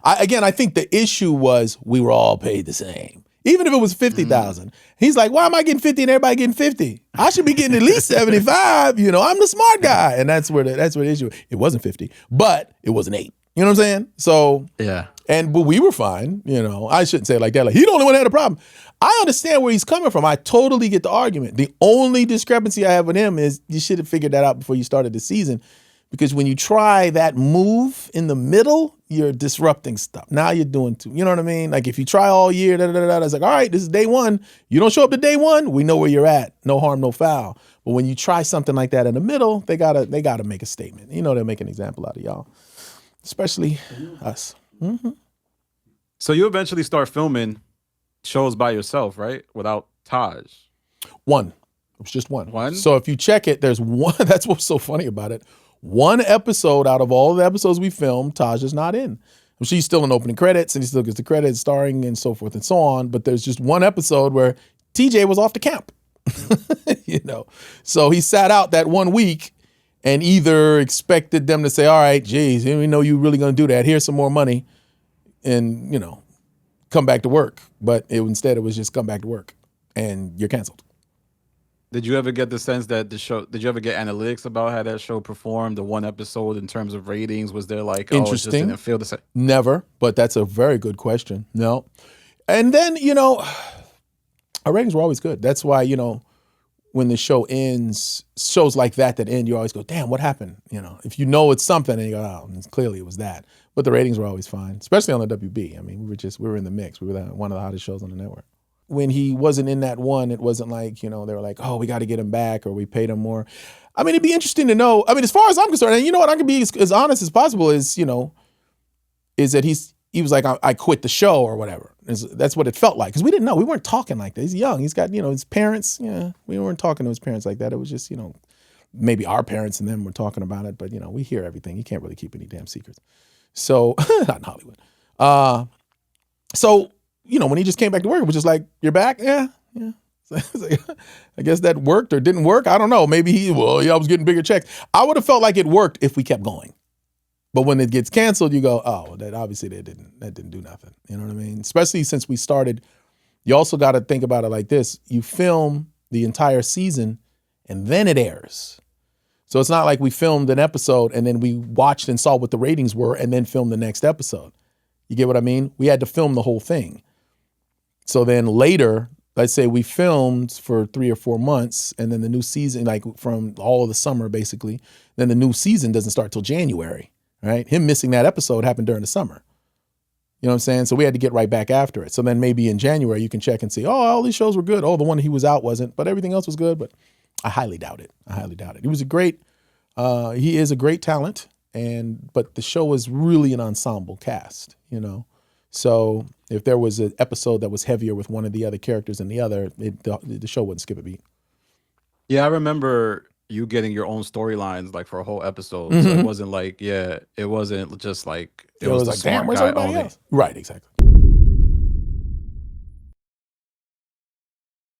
I think the issue was we were all paid the same. Even if it was 50,000. He's like, why am I getting 50 and everybody getting 50? I should be getting at least 75. You know, I'm the smart guy. And that's where the issue. It wasn't 50, but it was an 8. You know what I'm saying? So, yeah. But we were fine. You know, I shouldn't say it like that. Like, he the only one that had a problem. I understand where he's coming from. I totally get the argument. The only discrepancy I have with him is you should have figured that out before you started the season. Because when you try that move in the middle, you're disrupting stuff. Now you're doing two. You know what I mean? Like if you try all year, it's like, all right, this is day one. You don't show up to day one, we know where you're at. No harm, no foul. But when you try something like that in the middle, they gotta make a statement. You know, they'll make an example out of y'all, especially us. Mm-hmm. So you eventually start filming shows by yourself, right? Without Tahj. One. It was just one. One? So if you check it, there's one. That's what's so funny about it. One episode out of all the episodes we filmed, Tahj is not in. She's still in opening credits, and he still gets the credits, starring, and so forth and so on. But there's just one episode where TJ was off to camp. You know, so he sat out that 1 week and either expected them to say, all right, geez, we know you really going to do that. Here's some more money and, you know, come back to work. But instead it was just come back to work and you're canceled. Did you ever get the sense that did you ever get analytics about how that show performed, the one episode in terms of ratings? Was there like, interesting? Oh, it just didn't feel the same? Never, but that's a very good question. No. And then, you know, our ratings were always good. That's why, you know, when the show ends, shows like that end, you always go, damn, what happened? You know, if you know it's something and you go, oh, and clearly it was that. But the ratings were always fine, especially on the WB. I mean, we were in the mix. We were one of the hottest shows on the network. When he wasn't in that one, it wasn't like, you know, they were like, oh, we got to get him back or we paid him more. I mean, it'd be interesting to know. I mean, as far as I'm concerned, and you know what, I can be as honest as possible is, you know, is that he was like, I quit the show or whatever. That's what it felt like. Because we didn't know. We weren't talking like that. He's young. He's got, you know, his parents. Yeah, we weren't talking to his parents like that. It was just, you know, maybe our parents and them were talking about it. But, you know, we hear everything. You can't really keep any damn secrets. So, not in Hollywood. So, you know, when he just came back to work, it was just like, you're back? Yeah. I guess that worked or didn't work. I don't know. Maybe I was getting bigger checks. I would have felt like it worked if we kept going. But when it gets canceled, you go, oh, that obviously that didn't do nothing. You know what I mean? Especially since we started, you also got to think about it like this. You film the entire season and then it airs. So it's not like we filmed an episode and then we watched and saw what the ratings were and then filmed the next episode. You get what I mean? We had to film the whole thing. So then later, let's say we filmed for 3 or 4 months and then the new season, like from all of the summer basically, then the new season doesn't start till January, right? Him missing that episode happened during the summer. You know what I'm saying? So we had to get right back after it. So then maybe in January you can check and see, oh, all these shows were good. Oh, the one he was out wasn't, but everything else was good. But I highly doubt it. He was he is a great talent, but the show was really an ensemble cast, you know? So if there was an episode that was heavier with one of the other characters than the other, the show wouldn't skip a beat. Yeah, I remember you getting your own storylines like for a whole episode. Mm-hmm. So it wasn't like, it wasn't just like, it was like damn, where's everybody else? Right, exactly.